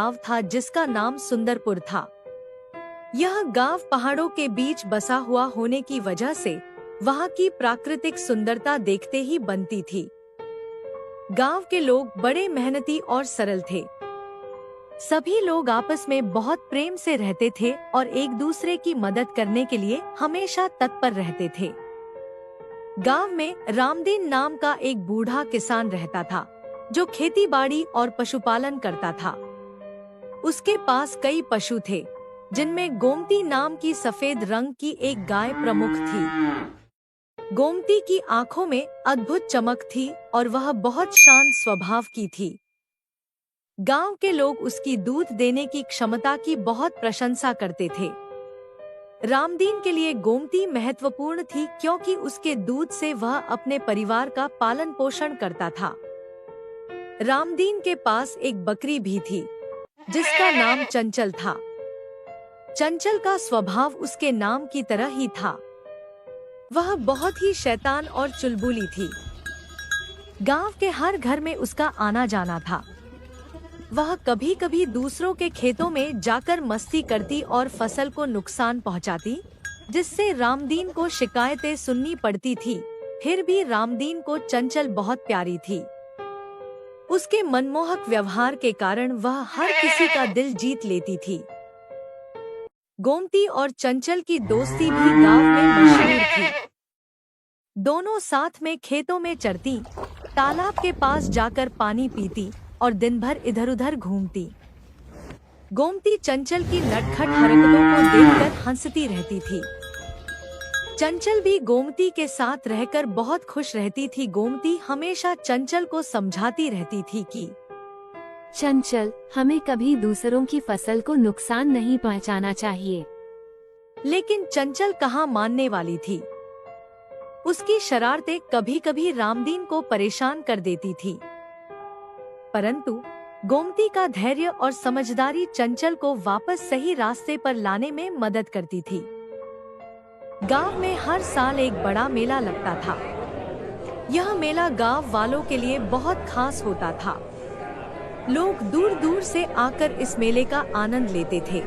गांव था जिसका नाम सुंदरपुर था। यह गांव पहाड़ों के बीच बसा हुआ होने की वजह से वहां की प्राकृतिक सुंदरता देखते ही बनती थी। गांव के लोग बड़े मेहनती और सरल थे। सभी लोग आपस में बहुत प्रेम से रहते थे और एक दूसरे की मदद करने के लिए हमेशा तत्पर रहते थे। गांव में रामदीन नाम का एक बूढ़ा किसान रहता था जो खेती बाड़ी और पशुपालन करता था। उसके पास कई पशु थे जिनमें गोमती नाम की सफेद रंग की एक गाय प्रमुख थी। गोमती की आंखों में अद्भुत चमक थी और वह बहुत शांत स्वभाव की थी। गांव के लोग उसकी दूध देने की क्षमता की बहुत प्रशंसा करते थे। रामदीन के लिए गोमती महत्वपूर्ण थी क्योंकि उसके दूध से वह अपने परिवार का पालन पोषण करता था। रामदीन के पास एक बकरी भी थी जिसका नाम चंचल था। चंचल का स्वभाव उसके नाम की तरह ही था। वह बहुत ही शैतान और चुलबुली थी। गांव के हर घर में उसका आना जाना था। वह कभी कभी दूसरों के खेतों में जाकर मस्ती करती और फसल को नुकसान पहुंचाती, जिससे रामदीन को शिकायतें सुननी पड़ती थी। फिर भी रामदीन को चंचल बहुत प्यारी थी। उसके मनमोहक व्यवहार के कारण वह हर किसी का दिल जीत लेती थी। गोमती और चंचल की दोस्ती भी गांव में मशहूर थी। दोनों साथ में खेतों में चरती, तालाब के पास जाकर पानी पीती और दिन भर इधर-उधर घूमती। गोमती चंचल की नटखट हरकतों को देखकर हंसती रहती थी। चंचल भी गोमती के साथ रहकर बहुत खुश रहती थी। गोमती हमेशा चंचल को समझाती रहती थी कि चंचल, हमें कभी दूसरों की फसल को नुकसान नहीं पहुंचाना चाहिए। लेकिन चंचल कहाँ मानने वाली थी। उसकी शरारतें कभी-कभी रामदीन को परेशान कर देती थी। परंतु गोमती का धैर्य और समझदारी चंचल को वापस सही रास्ते पर लाने में मदद करती थी। गांव में हर साल एक बड़ा मेला लगता था। यह मेला गांव वालों के लिए बहुत खास होता था। लोग दूर दूर से आकर इस मेले का आनंद लेते थे।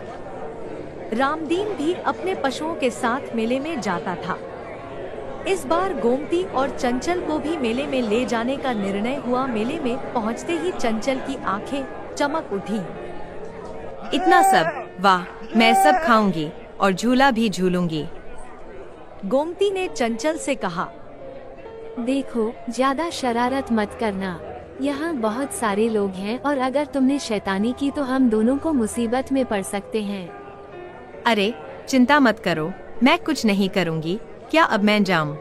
रामदीन भी अपने पशुओं के साथ मेले में जाता था। इस बार गोमती और चंचल को भी मेले में ले जाने का निर्णय हुआ। मेले में पहुंचते ही चंचल की आंखें चमक उठी। इतना सब, वाह! मैं सब खाऊंगी और झूला भी झूलूंगी। गोमती ने चंचल से कहा, देखो, ज्यादा शरारत मत करना। यहाँ बहुत सारे लोग हैं और अगर तुमने शैतानी की तो हम दोनों को मुसीबत में पड़ सकते हैं। अरे, चिंता मत करो, मैं कुछ नहीं करूंगी। क्या अब मैं जाऊं?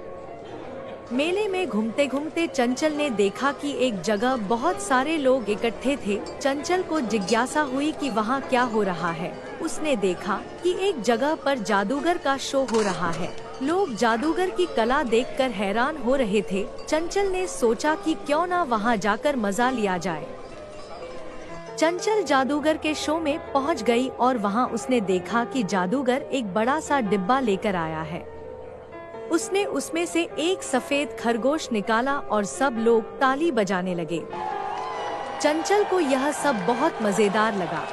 मेले में घूमते घूमते चंचल ने देखा कि एक जगह बहुत सारे लोग इकट्ठे थे। चंचल को जिज्ञासा हुई कि वहाँ क्या हो रहा है। उसने देखा कि एक जगह पर जादूगर का शो हो रहा है। लोग जादूगर की कला देखकर हैरान हो रहे थे। चंचल ने सोचा कि क्यों ना वहाँ जाकर मजा लिया जाए। चंचल जादूगर के शो में पहुँच गई और वहाँ उसने देखा कि जादूगर एक बड़ा सा डिब्बा लेकर आया है। उसने उसमें से एक सफेद खरगोश निकाला और सब लोग ताली बजाने लगे। चंचल को यह सब बहुत मजेदार लगा।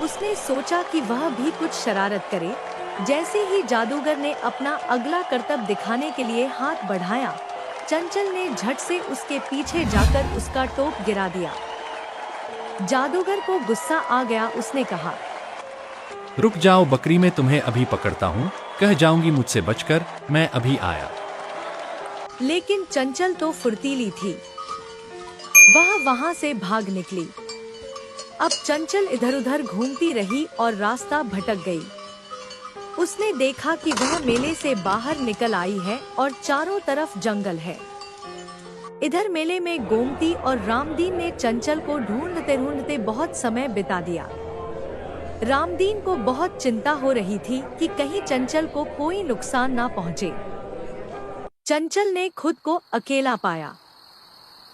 उसने सोचा कि वह भी कुछ शरारत करे। जैसे ही जादूगर ने अपना अगला करतब दिखाने के लिए हाथ बढ़ाया, चंचल ने झट से उसके पीछे जाकर उसका टोप गिरा दिया। जादूगर को गुस्सा आ गया। उसने कहा, रुक जाओ बकरी, मैं तुम्हें अभी पकड़ता हूँ। कह जाऊंगी मुझसे बचकर, मैं अभी आया। लेकिन चंचल तो फुर्तीली थी। वह वहाँ से भाग निकली। अब चंचल इधर-उधर घूमती रही और रास्ता भटक गई। उसने देखा कि वह मेले से बाहर निकल आई है और चारों तरफ जंगल है। इधर मेले में गोमती और रामदीन ने चंचल को ढूंढते ढूंढते बहुत समय बिता दिया। रामदीन को बहुत चिंता हो रही थी कि कहीं चंचल को कोई नुकसान ना पहुंचे। चंचल ने खुद को अकेला पाया।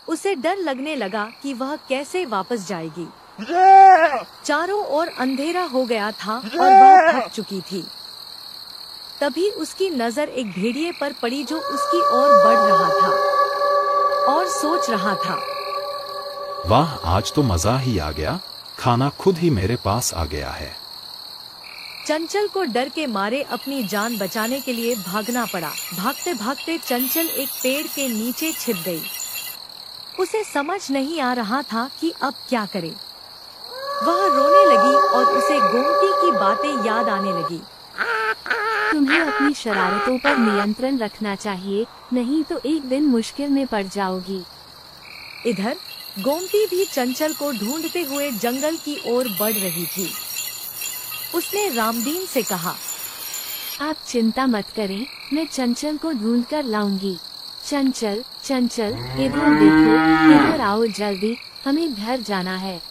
उसे डर लगने लगा कि वह कैसे वापस जाएगी। चारों ओर अंधेरा हो गया था और वह थक चुकी थी। तभी उसकी नजर एक भेड़िए पर पड़ी जो उसकी ओर बढ़ रहा था और सोच रहा था, वाह, आज तो मजा ही आ गया। खाना खुद ही मेरे पास आ गया है। चंचल को डर के मारे अपनी जान बचाने के लिए भागना पड़ा। भागते भागते चंचल एक पेड़ के नीचे छिप गई। उसे समझ नहीं आ रहा था कि अब क्या करे। वह रोने लगी और उसे गोमती की बातें याद आने लगी। तुम्हें अपनी शरारतों पर नियंत्रण रखना चाहिए, नहीं तो एक दिन मुश्किल में पड़ जाओगी। इधर गोमती भी चंचल को ढूंढते हुए जंगल की ओर बढ़ रही थी। उसने रामदीन से कहा, आप चिंता मत करें, मैं चंचल को ढूंढ कर लाऊंगी। चंचल, चंचल, इधर देखो, इधर आओ जल्दी, हमें घर जाना है।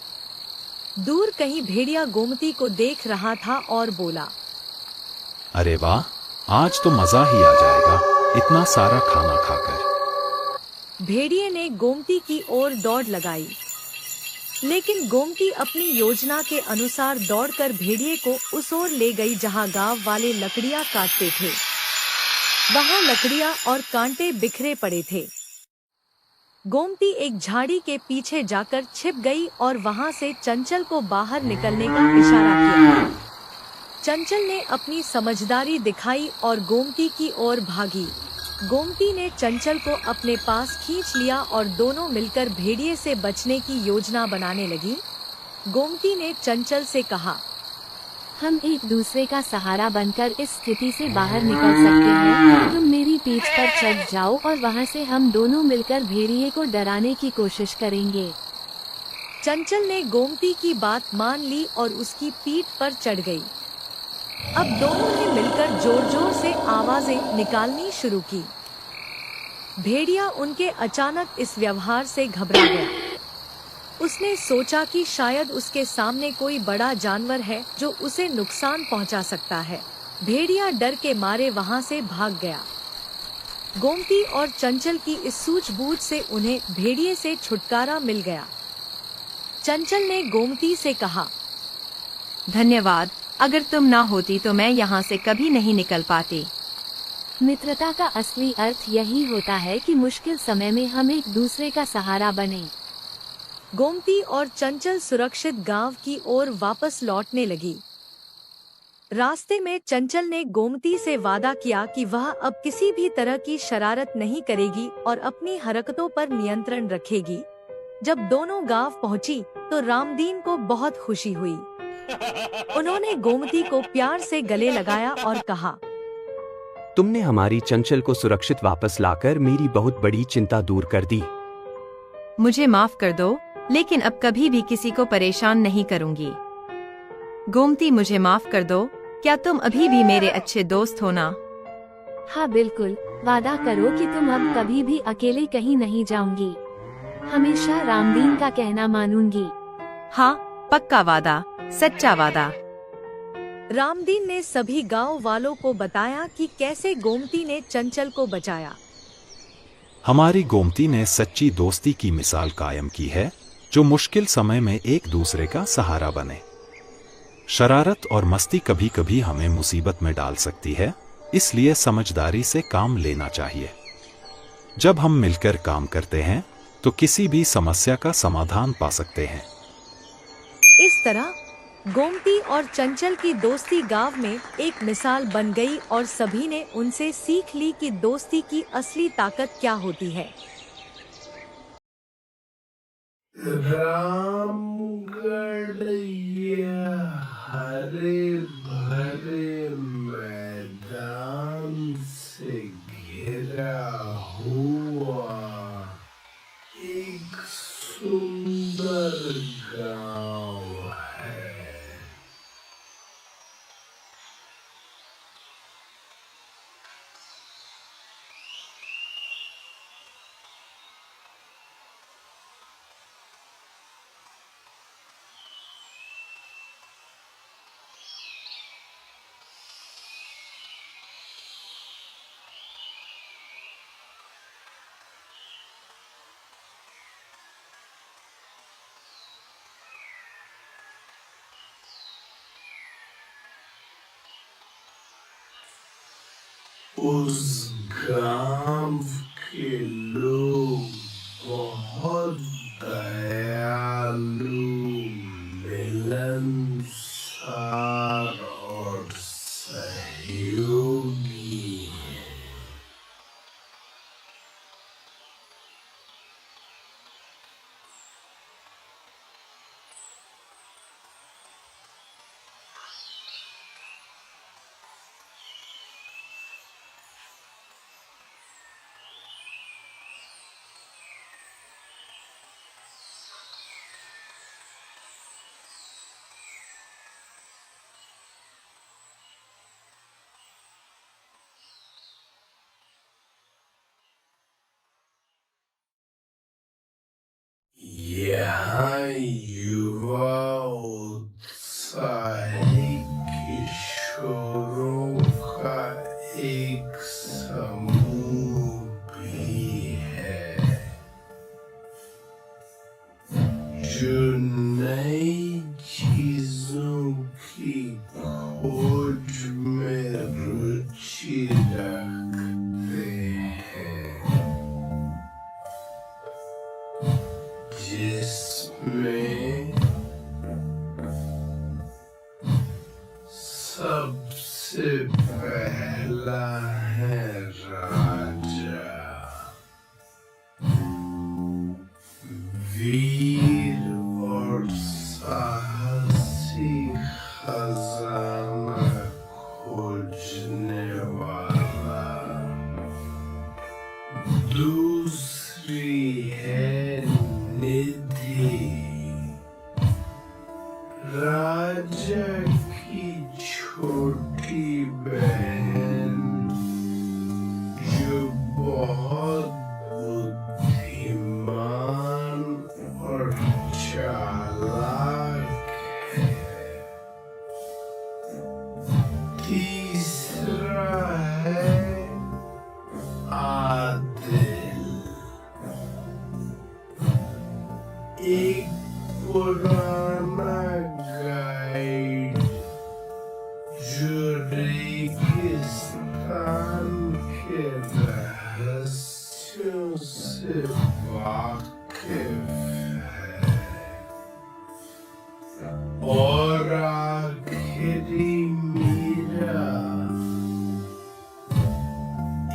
दूर कहीं भेड़िया गोमती को देख रहा था और बोला, अरे वाह, आज तो मजा ही आ जाएगा इतना सारा खाना खाकर। भेड़िए ने गोमती की ओर दौड़ लगाई, लेकिन गोमती अपनी योजना के अनुसार दौड़कर भेड़िए को उस ओर ले गई जहां गांव वाले लकड़ियां काटते थे। वहां लकड़ियां और कांटे बिखरे पड़े थे। गोमती एक झाड़ी के पीछे जाकर छिप गई और वहां से चंचल को बाहर निकलने का इशारा किया। चंचल ने अपनी समझदारी दिखाई और गोमती की ओर भागी। गोमती ने चंचल को अपने पास खींच लिया और दोनों मिलकर भेड़िए से बचने की योजना बनाने लगी। गोमती ने चंचल से कहा, हम एक दूसरे का सहारा बनकर इस स्थिति से बाहर निकल सकते हैं। तुम मेरी पीठ पर चढ़ जाओ और वहां से हम दोनों मिलकर भेड़िए को डराने की कोशिश करेंगे। चंचल ने गोमती की बात मान ली और उसकी पीठ पर चढ़ गई। अब दोनों ने मिलकर जोर जोर से आवाजें निकालनी शुरू की। भेड़िया उनके अचानक इस व्यवहार से घबरा गया। उसने सोचा कि शायद उसके सामने कोई बड़ा जानवर है जो उसे नुकसान पहुंचा सकता है। भेड़िया डर के मारे वहां से भाग गया। गोमती और चंचल की इस सूझबूझ से उन्हें भेड़िए से छुटकारा मिल गया। चंचल ने गोमती से कहा, धन्यवाद, अगर तुम ना होती तो मैं यहाँ से कभी नहीं निकल पाती। मित्रता का असली अर्थ यही होता है कि मुश्किल समय में हम एक दूसरे का सहारा बने। गोमती और चंचल सुरक्षित गांव की ओर वापस लौटने लगी। रास्ते में चंचल ने गोमती से वादा किया कि वह अब किसी भी तरह की शरारत नहीं करेगी और अपनी हरकतों पर नियंत्रण रखेगी। जब दोनों गांव पहुंची तो रामदीन को बहुत खुशी हुई। उन्होंने गोमती को प्यार से गले लगाया और कहा, तुमने हमारी चंचल को सुरक्षित वापस लाकर मेरी बहुत बड़ी चिंता दूर कर दी। मुझे माफ कर दो, लेकिन अब कभी भी किसी को परेशान नहीं करूंगी। गोमती, मुझे माफ कर दो, क्या तुम अभी भी मेरे अच्छे दोस्त हो ना? हाँ बिल्कुल, वादा करो कि तुम अब कभी भी अकेले कहीं नहीं जाऊंगी। हमेशा रामदीन का कहना मानूंगी। हाँ, पक्का वादा, सच्चा वादा। रामदीन ने सभी गांव वालों को बताया कि कैसे गोमती ने चंचल को बचाया। हमारी गोमती ने सच्ची दोस्ती की मिसाल कायम की है, जो मुश्किल समय में एक दूसरे का सहारा बने। शरारत और मस्ती कभी कभी हमें मुसीबत में डाल सकती है, इसलिए समझदारी से काम लेना चाहिए। जब हम मिलकर काम करते हैं तो किसी भी समस्या का समाधान पा सकते हैं। इस तरह गोमती और चंचल की दोस्ती गांव में एक मिसाल बन गई और सभी ने उनसे सीख ली कि दोस्ती की असली ताकत क्या होती है। रामगढ़ ये हरे भरे मैदान से घिरा हुआ एक सुंदर गांव है। उस गांव के लोग बहुत दयालु, मिलनसार और सहयोगी है। यहाँ युवा उत्साही किशोरों का एक समूह भी है जो नई चीजों की खोज में रुचि रखते हैं, जिसमें सबसे पहला है राजा, वीर और साहसी खजाना खोजने वाला। दूसरी है निधि, राजा की छोटी बहन जो बहुत बुद्धिमान और चालाक है। तीसरा है आदिल, एक पुराना गाइड जो रेगिस्तान के रहस्यों से वाकिफ है। और आखिरी मीरा,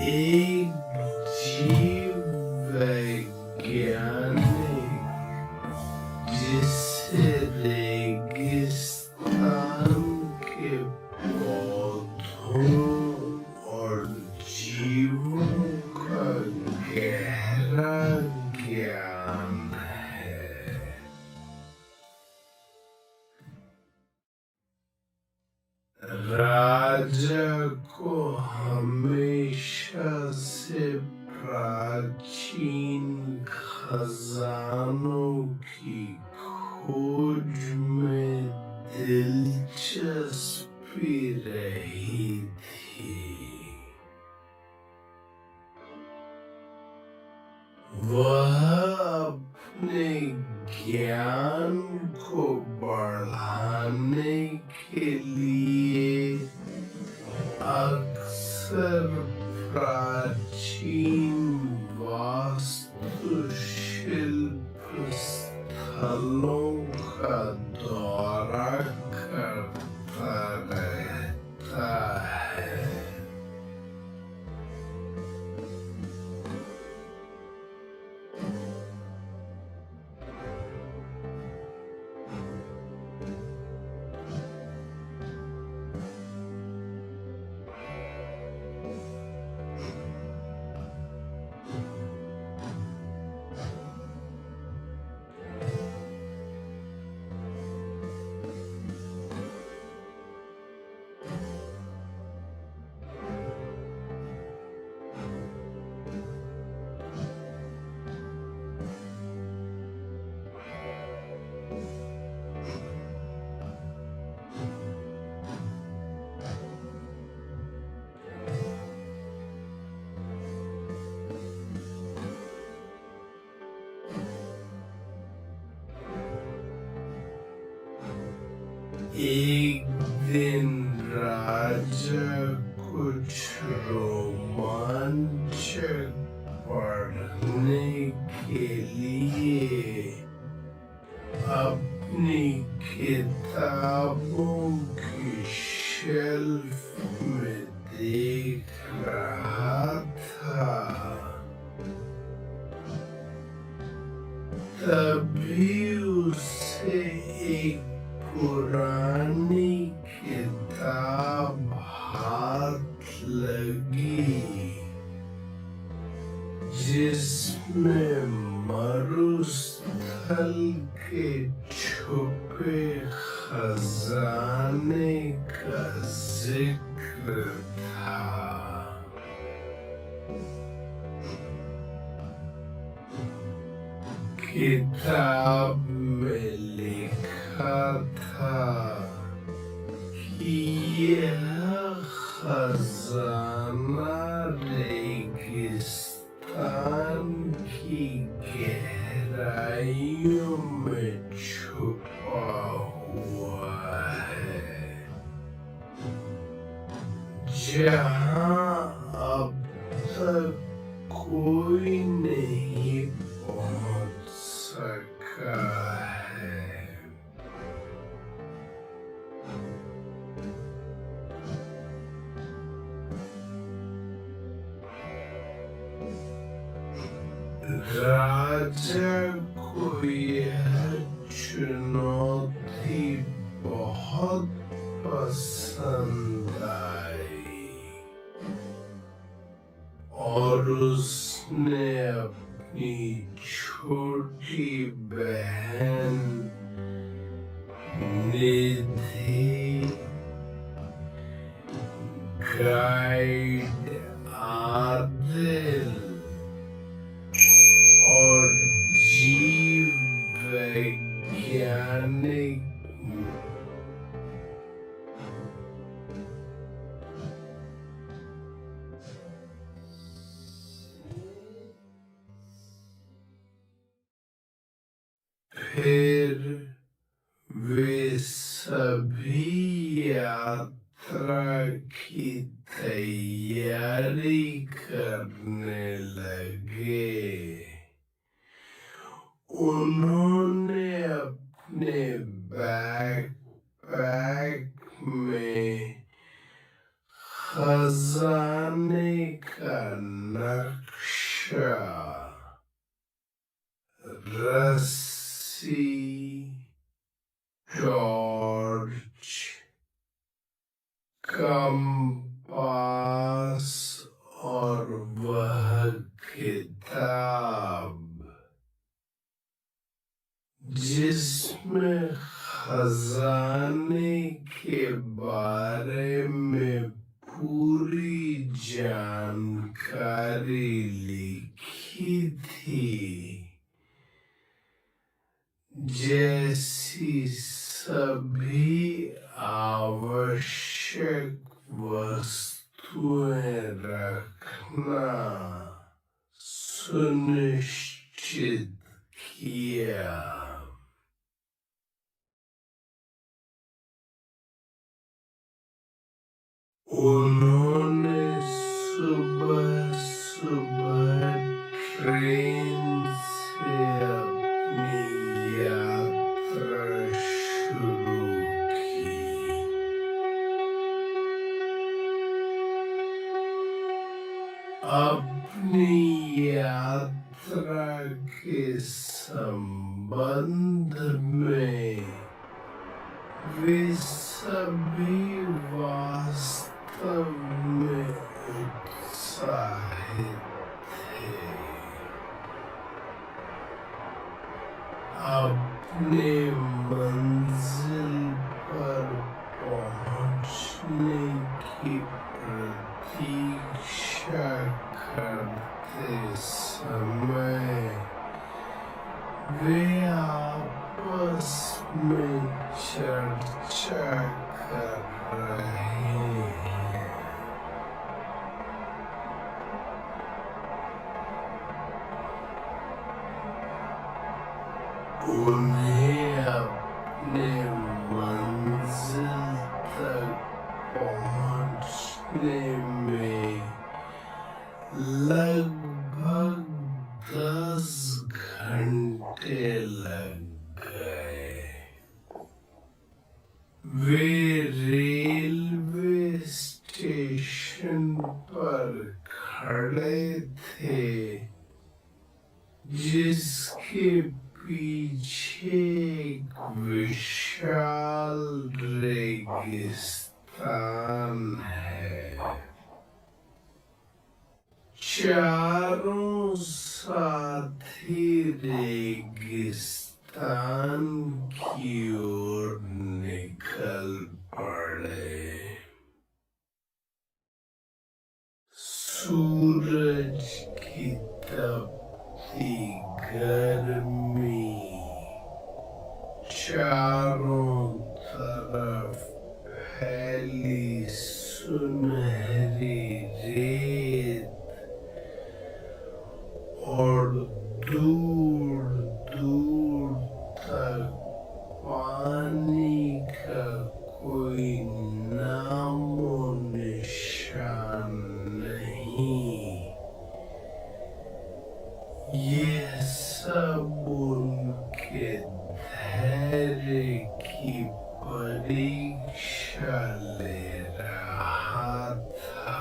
एक जीव वैज्ञानिक जिसे रेगिस्तान के पौधों और जीवों का गहरा ज्ञान है। राजा को हमेशा से प्राचीन खजानों की खोज में दिलचस्पी रही थी। वह अपने ज्ञान को बढ़ाने के लिए अक्सर प्राचीन वास्तुशिल्प स्थलों का दौरा करता रहता है। एक दिन राजा कुछ रोमांचक पढ़ने के लिए अपनी किताब किताबों की शेल्फ में देख रहा था, तभी उसे एक पुरानी किताब हाथ लगी जिसमें मरुस्थल के छुपे खजाने का जिक्र था। किताब में लिखा था कि यह खजाना रेगिस्तान की गहराइयों में छुपा हुआ है, जहां अब तक कोई नहीं पहुंच सका है। राजा को यह चुनौती बहुत पसंद आई और उसने अपनी छोटी बहन निधि, गाइड आदिल और जीव वैज्ञानिक फिर वे सभी यात्रा की तैयारी करने लगे। उन्होंने अपने बैकपैक में खजाने का नक्शा, रस्सी, टॉर्च, कंपास और वह किताब जिसमें खजाने के बारे में पूरी जानकारी लिखी थी, जैसी सभी आवश्यक वस्तुएं रखना सुनिश्चित किया। उन्होंने सुबह ट्रेन से अपनी यात्रा शुरू की। अपनी यात्रा के संबंध में वे सभी वास्तव में उत्साहित थे। अपने मंजिल पर पहुंचने की प्रतीक्षा करते समय वे आपस में चर्चा कर रहे हैं। उन्हें अपने मंजिल तक पहुंचने में लगभग 10 घंटे लग गए। वे रेलवे स्टेशन पर खड़े थे, जिसके पीछे एक विशाल रेगिस्तान है। चारों साथी रेगिस्तान की ओर निकल पड़े। सूरज की तपती गर्मी चारों तरफ फैली सुनहरी रेत और दूर दूर तक पानी का कोई नामो निशान नहीं। ये सब उनके धैर्य की परीक्षा ले रहा था।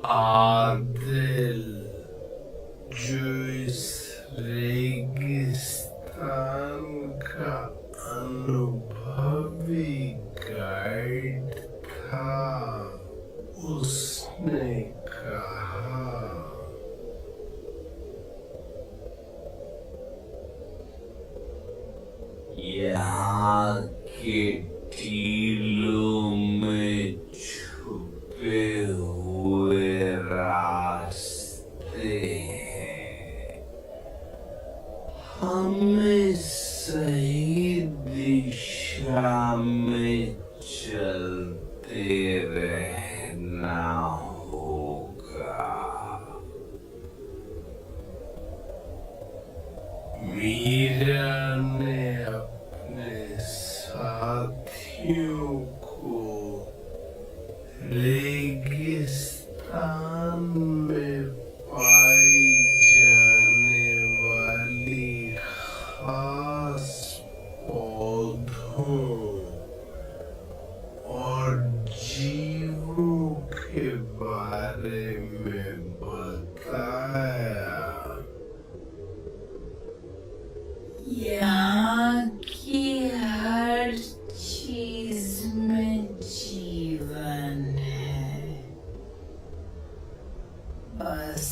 आदिल, जो इस रेगिस्तान का अनुभवी गाइड था, उसने कहा, यहाँ के टीलों में छुपे हुए रास्ते हैं। हमें सही दिशा में चलते रहना होगा। मीरा ने अपने साथियों को रेगिस्तान में पाई जाने वाली खास पौधों और जीवों के बारे में बताया। यहाँ की हर चीज में जीवन है, बस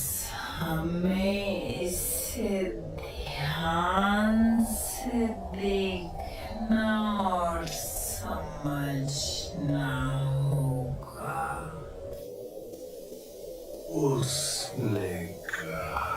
हमें इसे ध्यान से देखना और समझना होगा, उसने कहा।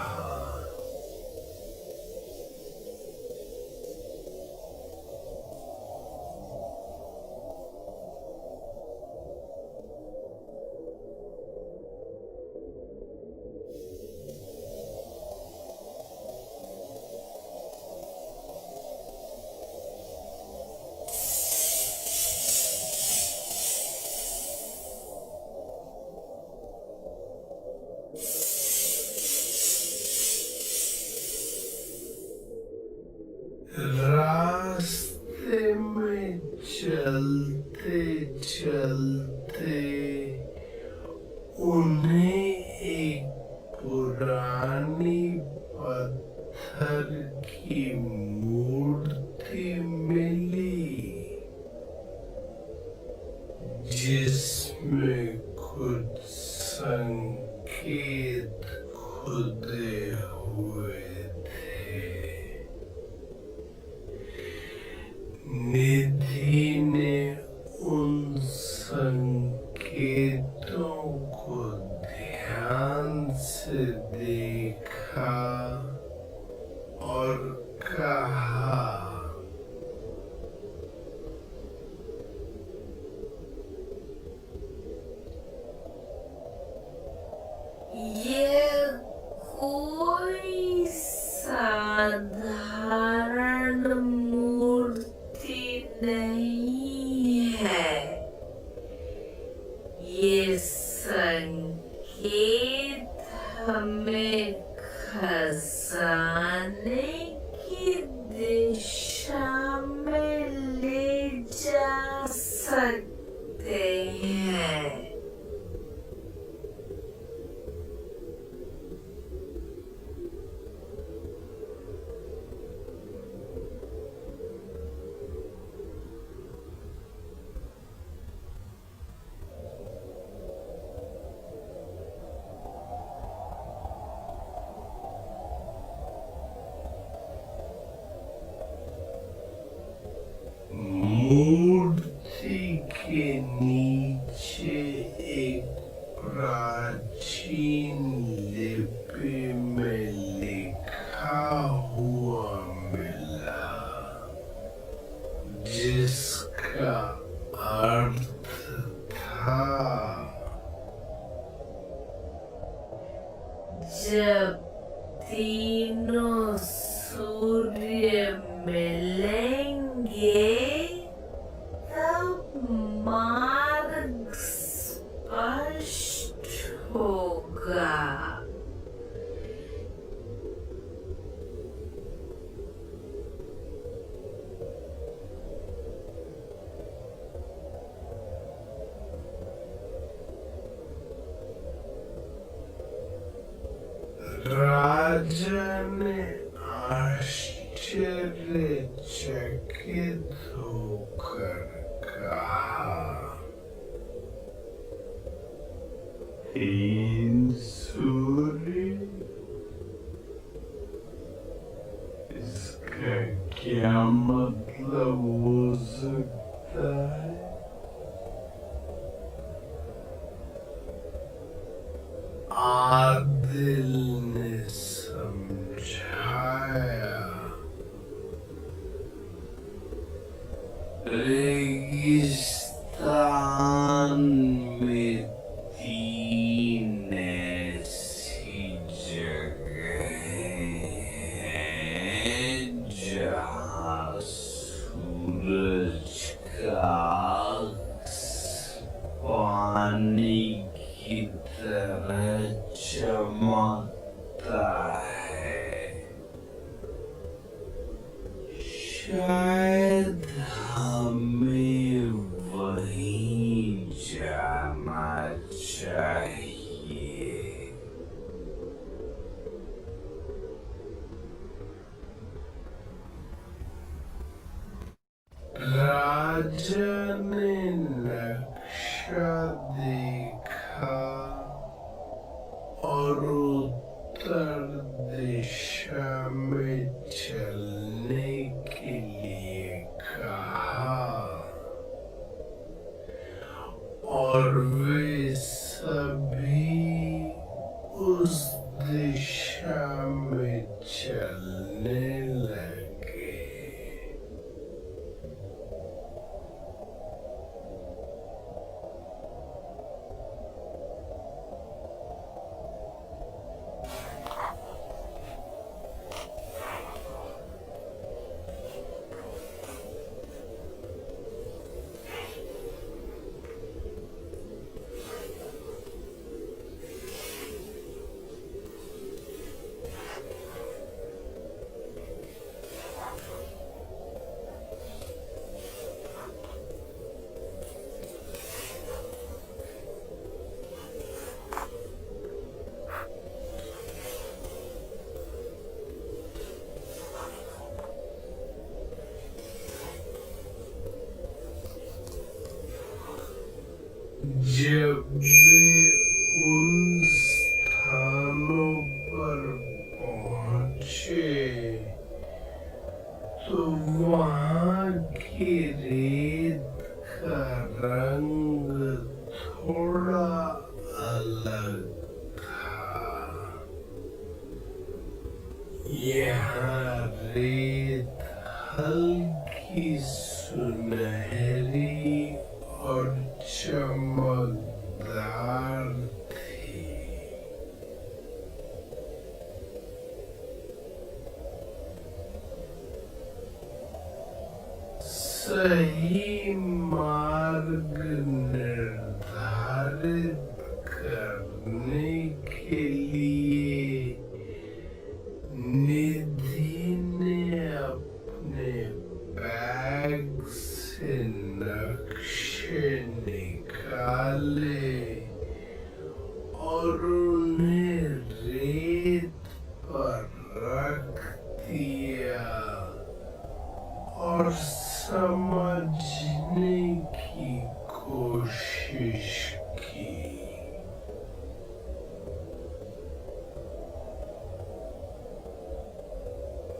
रास्ते में चलते चलते उन्हें एक पुरानी पत्थर की मूर्ति मिली, जिसमें कुछ संकेत खुदे हुए थे। निधि ने उन संकेतों को ध्यान से देखा और कहा, ये कोई साधारण मूर्ति नहीं है। ये संकेत हमें हमें खजाने की दिशा में ले जा सकते हैं। मूर्ति के नीचे एक प्राचीन लिपि में लिखा हुआ मिला, जिसका अर्थ था, जब तीनों सूर्य मिलेंगे तब मार्ग स्पष्ट होगा। राजा ने आश्चर्यचकित होकर कहा, तीन सूर्य, इसका क्या मतलब हो सकता है? आदिल ने समझाया, रेगिस्तान में तीन ऐसी जगहें हैं जहाँ सूरज का अक्स पानी की तरह चमकता है। शायद हमें वहीं जाना चाहिए। राजा ने नक्शा देखा और उत्तर दिशा में चलने के लिए कहा, और वे सभी उस दिशा में चलने लगे। जब वे उन स्थानों पर पहुंचे तो वहां की रेत का रंग थोड़ा अलग था। यहाँ रेत हल्की सुनहरी और चमकदार थी। सही मार्ग निर्धारित करने के लिए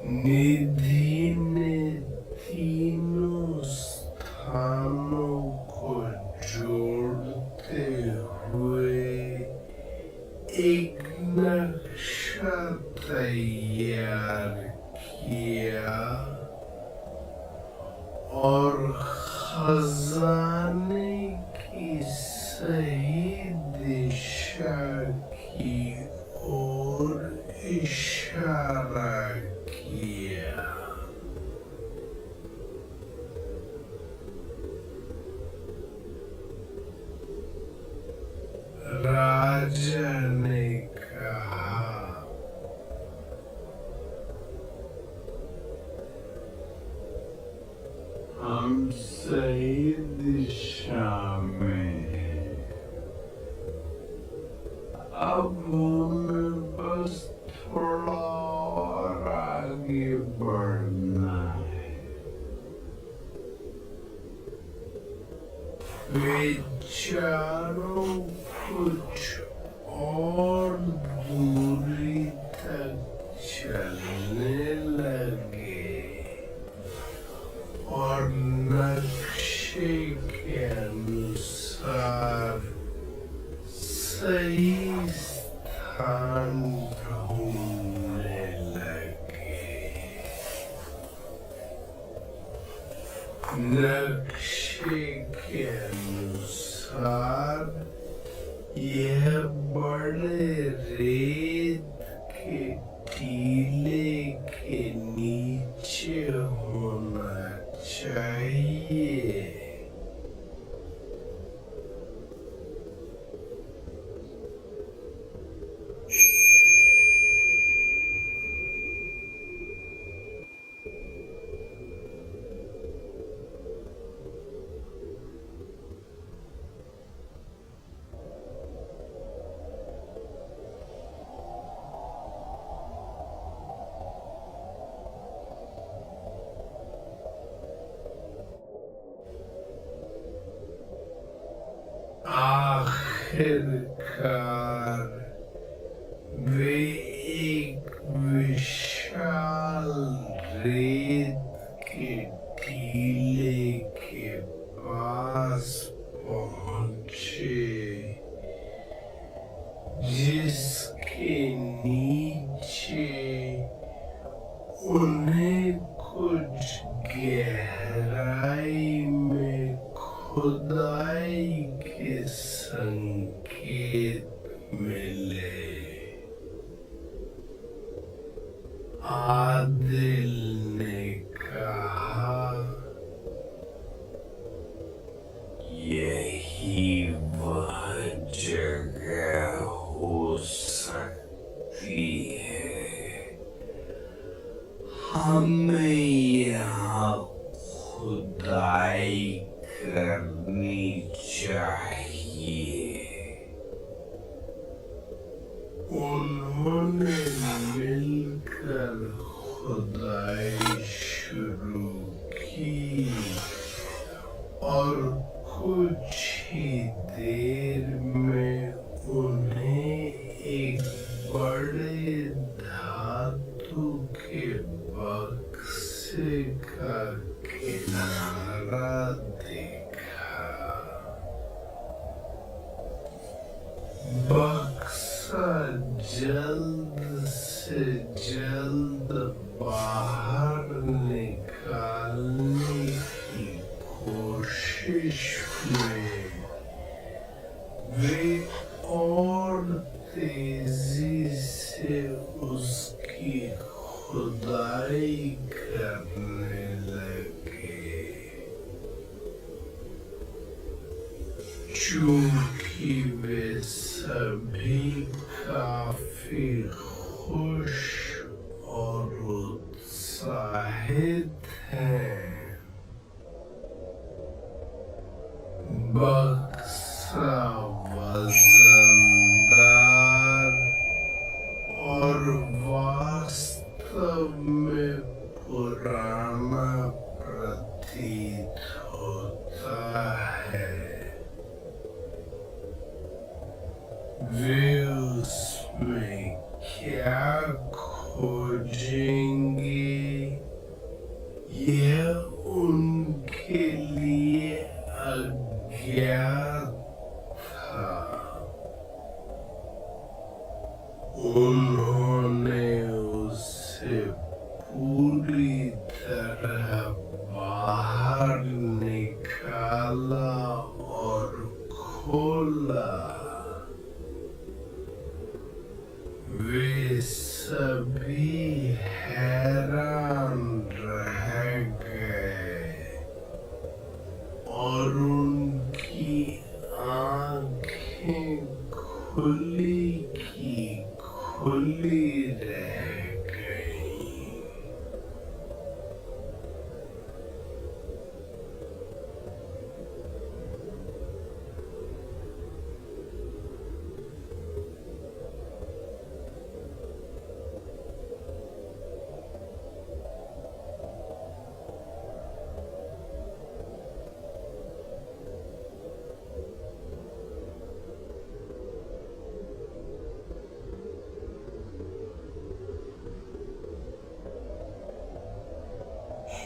निधि ने तीनों स्थानों को जोड़ते हुए एक नक्शा तैयार किया और खजाने की सही दिशा की ओर इशारा किया। राजा ने कहा, हम सही दिशा में हैं। अब हमें बस थोड़ा और आगे बढ़ना है। वे चारों कुछ और दूरी तक चलने लगे और नक्शे के अनुसार सही स्थान ढूंढने लगे। नक्शे के अनुसार यह बड़े रेत के टीले के नीचे होना चाहिए। आखिरकार वे एक विशाल रेत के टीले के पास पहुंचे, जिसके नीचे उन्हें कुछ गहराई में खुदाई के संकेत मिले। आदिल ने कहा, यही वह जगह हो सकती है। हमें यहाँ खुदाई करनी चाहिए। उन्होंने मिलकर खुदाई शुरू की और कुछ ही देर में उन्हें एक बड़े धातु के बक्से का किनारा देखा। बक्सा जल्द से जल्द बाहर निकालने की कोशिश में वे और तेजी से उसकी खुदाई करने लगे। चूंकि वे सभी काफी खुश और उत्साहित हैं, बक्सा वजनदार और वास्तव में पुराना प्रतीत होता है। वे उसमें क्या खोजेंगे सभी हैरान रह गए और उनकी आंखें खुली की खुली रह गई।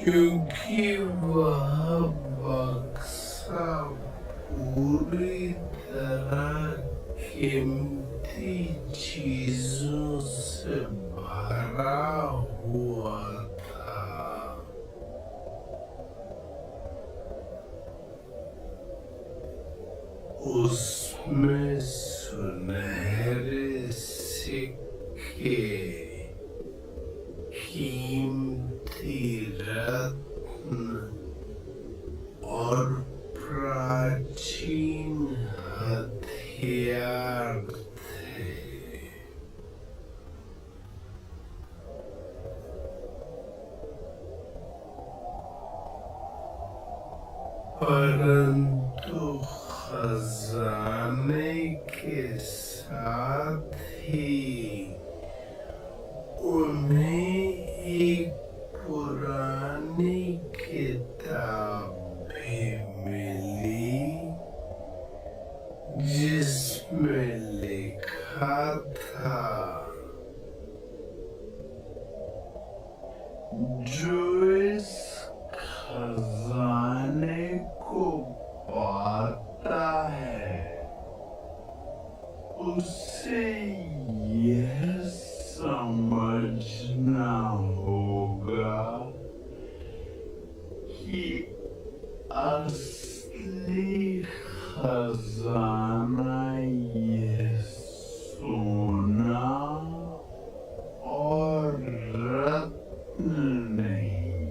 क्योंकि वह बक्सा पूरी तरह कीमती चीजों से भरा हुआ था। उसमें सुनहरे सिक्के, कीमती रत्न और प्राचीन हथियार थे। परंतु खजाने के साथ ही उन्हें एक पुरानी किताब भी मिली जिसमें लिखा था, जो इस खजाने को पाता है उसे यह समझना होगा कि असली खजाना ये सोना और रत्न नहीं,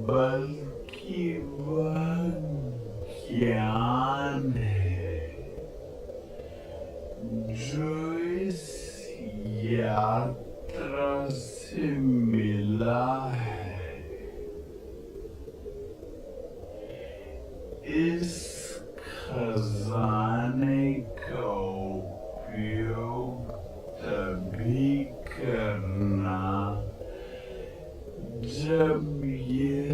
बल्कि वह ज्ञान है जो इस यात्रा से मिला है। इस खजाने का उपयोग तभी करना जब यह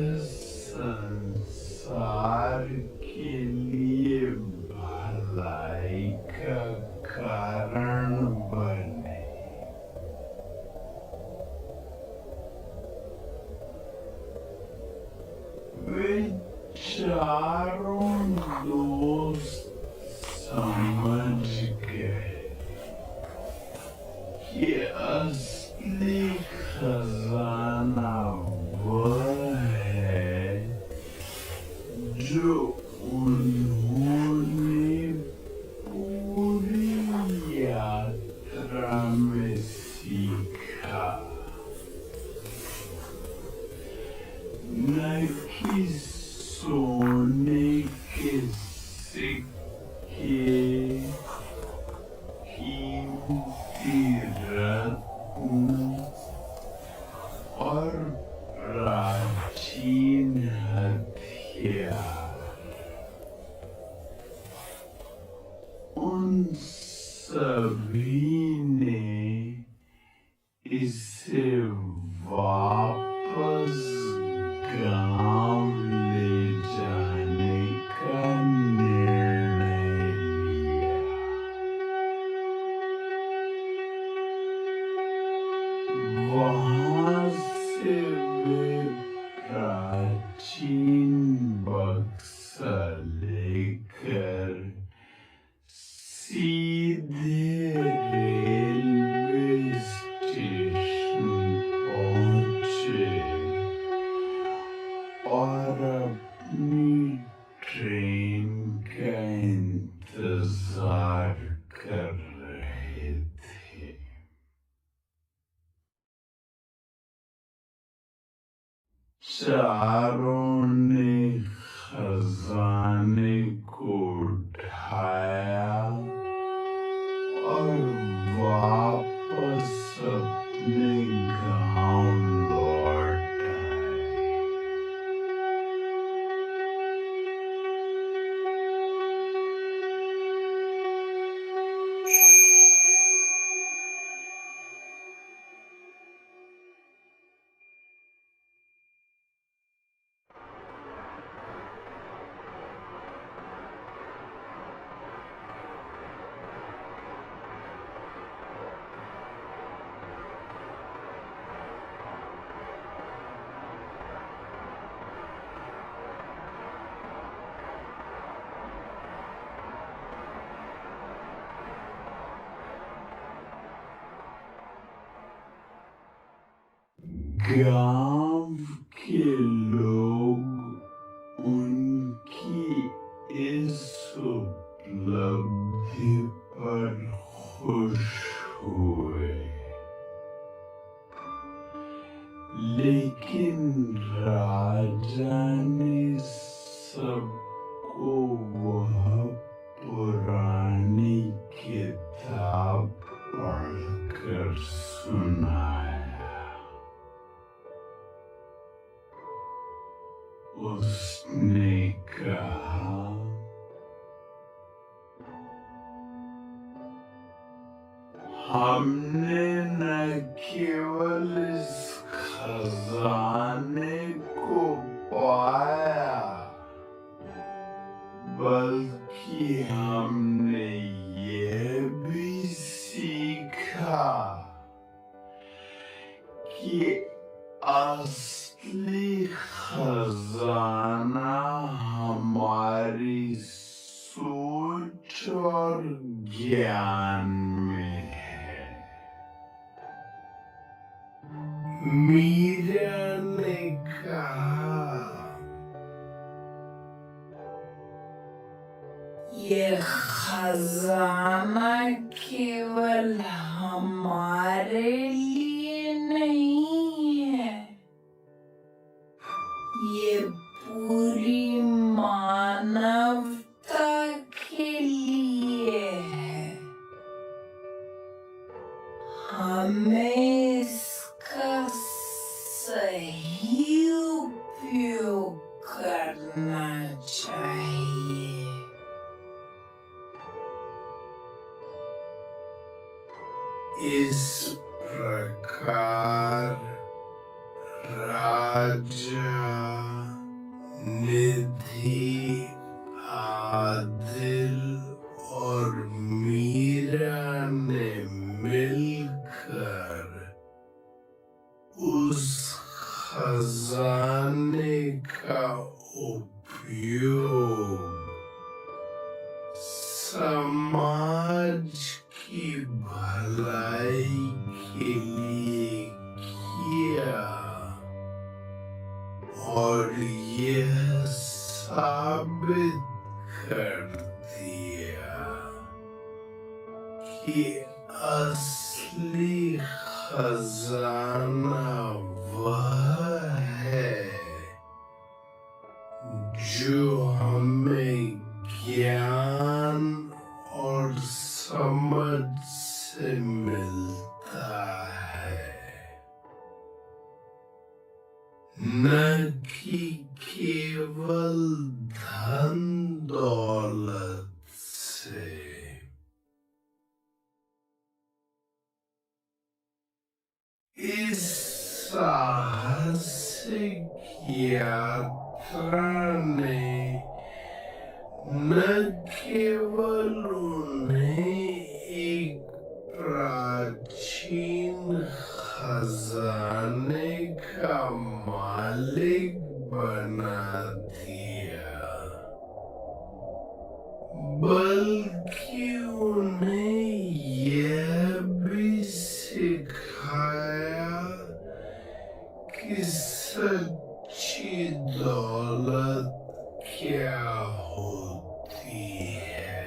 संसार के लिए भलाई का कारण बने। वे चारों दोस्त समझ गए कि असली खजाना वह है जो उन्होंने पूरी यात्रा में सीखा, न कि सोने के सिक्के, कीमती रत्न और प्राचीन हथियार। उन सभी ने इसे वापस गांव ले जाने का निर्णय लिया। वहां से वे प्राचीन बक्सा लेकर सीधे रेलवे स्टेशन पहुंचे और अपनी ट्रेन का इंतजार कर रहे थे। चारों ने खजाने को उठाया और वापस अपने गांव लौट आए। गांव के लोग उनकी इस उपलब्धि पर खुश हुए, लेकिन राजा ने सबको वह पुरानी किताब पढ़कर सुनाया। उसने कहा, हमने न केवल इस खजाने को पाया, बल्कि हमने यह भी सीखा कि असली खजाना हमारी सोच और ज्ञान में है। मीरा ने कहा, ये खजाना केवल हमारे लिए नहीं है, ये पूरी मानवता के लिए है। हमें इसका सही उपयोग करना चाहिए। इस प्रकार राजा, निधि, आदिल और मीरा ने मिलकर उस खजाने का उपयोग समाज की भलाई के लिए किया और यह साबित कर दिया कि असली खजाना वह है जो हमें ज्ञान और समझ से मिलता है, न कि केवल धन दौलत से। इस साहसिक यात्रा ने न केवल उन्हें एक प्राचीन खजाने का मालिक बना दिया, बल्कि उन्हें यह भी सिखाया कि सच्ची दौलत क्या होती है।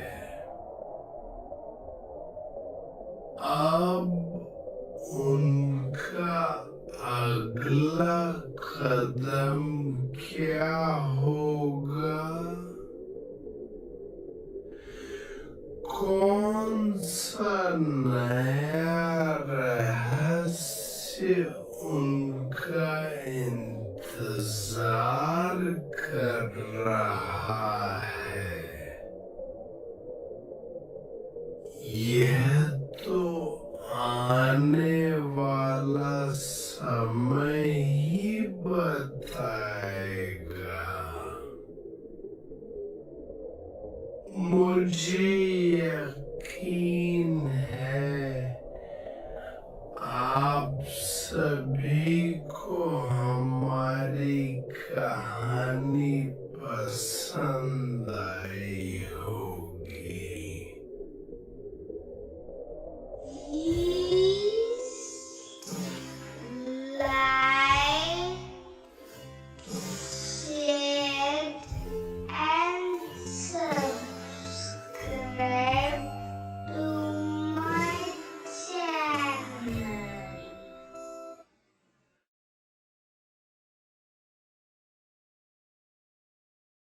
अब उनका अगला कदम क्या होगा? कौन सा नया रहस्य